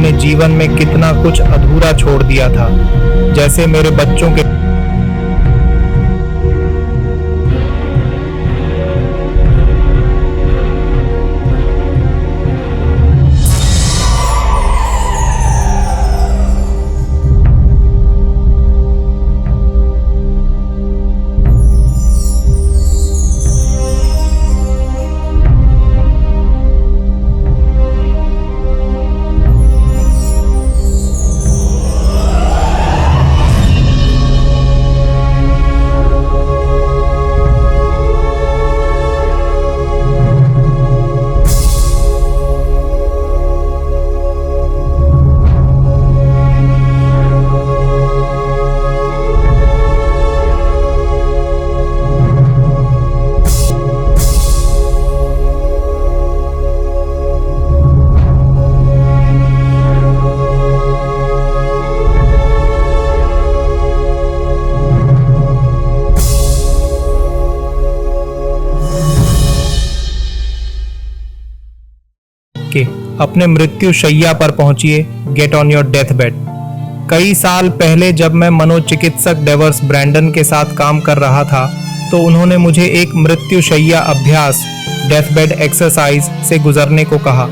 अपने जीवन में कितना कुछ अधूरा छोड़ दिया था, जैसे मेरे बच्चों के अपने मृत्यु शैया पर पहुंचिए। Get on your death bed. कई साल पहले जब मैं मनोचिकित्सक डेवर्स ब्रैंडन के साथ काम कर रहा था, तो उन्होंने मुझे एक मृत्यु शैया अभ्यास डेथ बेड एक्सरसाइज से गुजरने को कहा।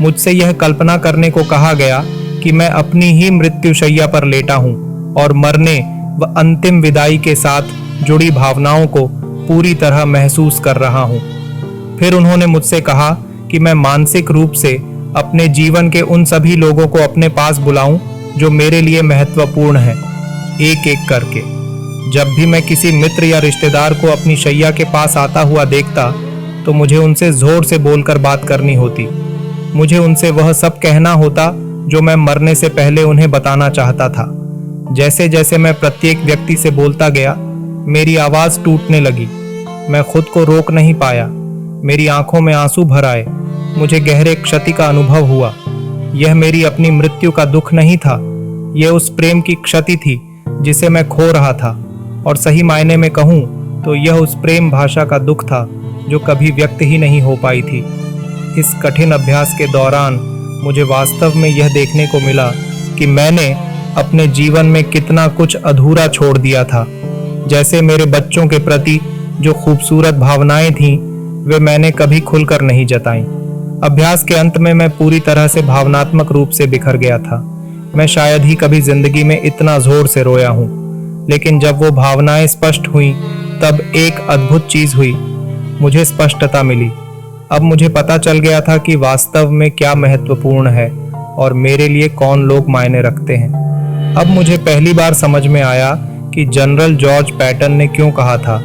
मुझसे यह कल्पना करने को कहा गया कि मैं अपनी ही मृत्यु शैया पर लेटा हूं और मरने व अंतिम विदाई के साथ जुड़ी भावनाओं को पूरी तरह महसूस कर रहा हूं। फिर उन्होंने मुझसे कहा कि मैं मानसिक रूप से अपने जीवन के उन सभी लोगों को अपने पास बुलाऊं जो मेरे लिए महत्वपूर्ण हैं, एक एक करके। जब भी मैं किसी मित्र या रिश्तेदार को अपनी शैया के पास आता हुआ देखता, तो मुझे उनसे जोर से बोलकर बात करनी होती। मुझे उनसे वह सब कहना होता जो मैं मरने से पहले उन्हें बताना चाहता था। जैसे जैसे मैं प्रत्येक व्यक्ति से बोलता गया, मेरी आवाज टूटने लगी। मैं खुद को रोक नहीं पाया। मेरी आंखों में आंसू भर आए। मुझे गहरे क्षति का अनुभव हुआ। यह मेरी अपनी मृत्यु का दुख नहीं था, यह उस प्रेम की क्षति थी जिसे मैं खो रहा था। और सही मायने में कहूँ तो यह उस प्रेम भाषा का दुख था जो कभी व्यक्त ही नहीं हो पाई थी। इस कठिन अभ्यास के दौरान मुझे वास्तव में यह देखने को मिला कि मैंने अपने जीवन में कितना कुछ अधूरा छोड़ दिया था। जैसे मेरे बच्चों के प्रति जो खूबसूरत भावनाएं थीं, वे मैंने कभी खुलकर नहीं जताईं। अभ्यास के अंत में मैं पूरी तरह से भावनात्मक रूप से बिखर गया था। मैं शायद ही कभी जिंदगी में इतना जोर से रोया हूँ। लेकिन जब वो भावनाएं स्पष्ट हुईं, तब एक अद्भुत चीज हुई। मुझे स्पष्टता मिली। अब मुझे पता चल गया था कि वास्तव में क्या महत्वपूर्ण है और मेरे लिए कौन लोग मायने रखते हैं। अब मुझे पहली बार समझ में आया कि जनरल जॉर्ज पैटन ने क्यों कहा था,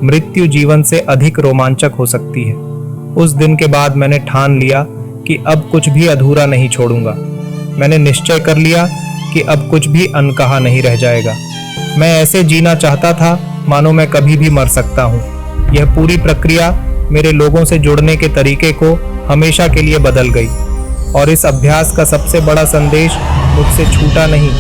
मृत्यु जीवन से अधिक रोमांचक हो सकती है। उस दिन के बाद मैंने ठान लिया कि अब कुछ भी अधूरा नहीं छोड़ूंगा। मैंने निश्चय कर लिया कि अब कुछ भी अनकहा नहीं रह जाएगा। मैं ऐसे जीना चाहता था मानो मैं कभी भी मर सकता हूँ। यह पूरी प्रक्रिया मेरे लोगों से जुड़ने के तरीके को हमेशा के लिए बदल गई। और इस अभ्यास का सबसे बड़ा संदेश मुझसे छूटा नहीं।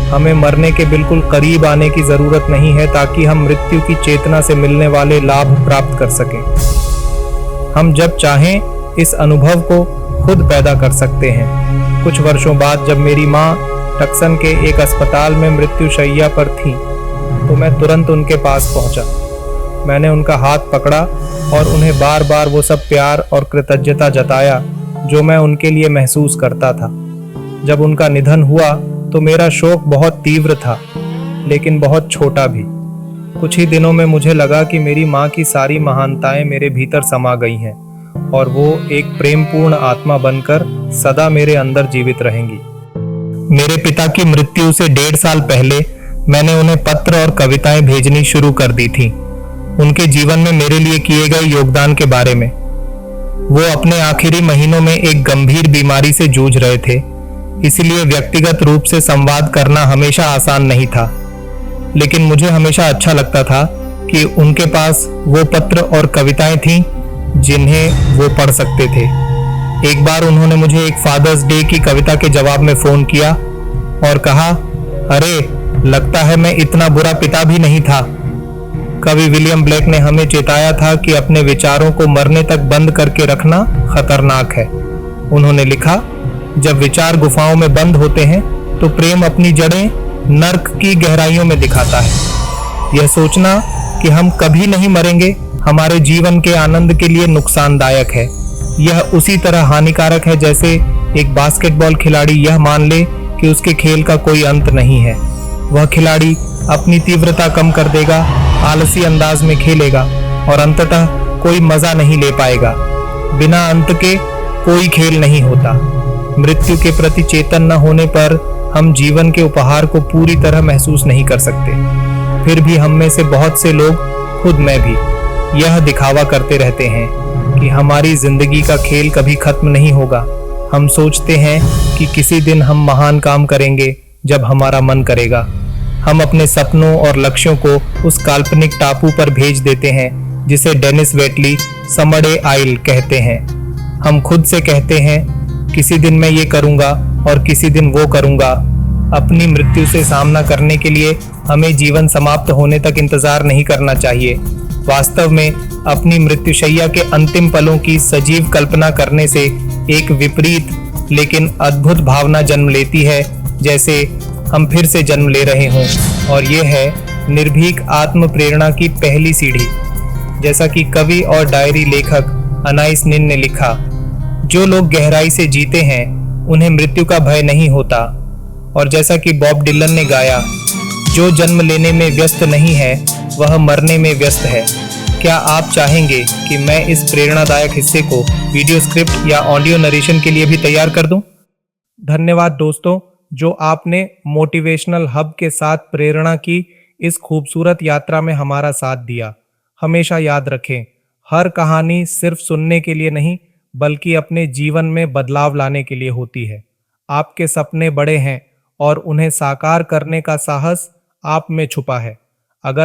हमें मरने के बिल्कुल करीब आने की जरूरत नहीं है ताकि हम मृत्यु की चेतना से मिलने वाले लाभ प्राप्त कर सकें। हम जब चाहें इस अनुभव को खुद पैदा कर सकते हैं। कुछ वर्षों बाद जब मेरी माँ टक्सन के एक अस्पताल में मृत्यु शैया पर थी, तो मैं तुरंत उनके पास पहुंचा। मैंने उनका हाथ पकड़ा और उन्हें बार बार वो सब प्यार और कृतज्ञता जताया जो मैं उनके लिए महसूस करता था। जब उनका निधन हुआ तो मेरा शोक बहुत तीव्र था, लेकिन बहुत छोटा भी। कुछ ही दिनों में मुझे लगा कि मेरी माँ की सारी महानताएं मेरे भीतर समा गई हैं और वो एक प्रेमपूर्ण आत्मा बनकर सदा मेरे अंदर जीवित रहेंगी। मेरे पिता की मृत्यु से 1.5 साल पहले मैंने उन्हें पत्र और कविताएं भेजनी शुरू कर दी थी, उनके जीवन में मेरे लिए किए गए योगदान के बारे में। वो अपने आखिरी महीनों में एक गंभीर बीमारी से जूझ रहे थे, इसलिए व्यक्तिगत रूप से संवाद करना हमेशा आसान नहीं था। लेकिन मुझे हमेशा अच्छा लगता था कि उनके पास वो पत्र और कविताएं थीं जिन्हें वो पढ़ सकते थे। एक बार उन्होंने मुझे एक फादर्स डे की कविता के जवाब में फोन किया और कहा, अरे लगता है मैं इतना बुरा पिता भी नहीं था। कवि विलियम ब्लेक ने हमें चेताया था कि अपने विचारों को मरने तक बंद करके रखना खतरनाक है। उन्होंने लिखा, जब विचार गुफाओं में बंद होते हैं तो प्रेम अपनी जड़ें नर्क की गहराइयों में दिखाता है। यह सोचना कि हम कभी नहीं मरेंगे हमारे जीवन के आनंद के लिए नुकसानदायक है। यह उसी तरह हानिकारक है जैसे एक बास्केटबॉल खिलाड़ी यह मान ले कि उसके खेल का कोई अंत नहीं है। वह खिलाड़ी अपनी तीव्रता कम कर देगा, आलसी अंदाज में खेलेगा और अंततः कोई मजा नहीं ले पाएगा। बिना अंत के कोई खेल नहीं होता। मृत्यु के प्रति चेतन न होने पर हम जीवन के उपहार को पूरी तरह महसूस नहीं कर सकते। फिर भी हम में से बहुत से लोग, खुद मैं भी, यह दिखावा करते रहते हैं कि हमारी जिंदगी का खेल कभी खत्म नहीं होगा। हम सोचते हैं कि किसी दिन हम महान काम करेंगे जब हमारा मन करेगा। हम अपने सपनों और लक्ष्यों को उस काल्पनिक टापू पर भेज देते हैं जिसे डेनिस वेटली समडे आइल कहते हैं। हम खुद से कहते हैं किसी दिन मैं ये करूंगा और किसी दिन वो करूंगा। अपनी मृत्यु से सामना करने के लिए हमें जीवन समाप्त होने तक इंतजार नहीं करना चाहिए। वास्तव में अपनी मृत्युशैया के अंतिम पलों की सजीव कल्पना करने से एक विपरीत लेकिन अद्भुत भावना जन्म लेती है, जैसे हम फिर से जन्म ले रहे हों। और ये है निर्भीक आत्म प्रेरणा की पहली सीढ़ी। जैसा कि कवि और डायरी लेखक अनाइस nin ने लिखा, जो लोग गहराई से जीते हैं उन्हें मृत्यु का भय नहीं होता। और जैसा कि बॉब डिलन ने गाया, जो जन्म लेने में व्यस्त नहीं है वह मरने में व्यस्त है। क्या आप चाहेंगे कि मैं इस प्रेरणादायक हिस्से को वीडियो स्क्रिप्ट या ऑडियो नरेशन के लिए भी तैयार कर दूं? धन्यवाद दोस्तों, जो आपने मोटिवेशनल हब के साथ प्रेरणा की इस खूबसूरत यात्रा में हमारा साथ दिया। हमेशा याद रखें, हर कहानी सिर्फ सुनने के लिए नहीं बल्कि अपने जीवन में बदलाव लाने के लिए होती है। आपके सपने बड़े हैं और उन्हें साकार करने का साहस आप में छुपा है।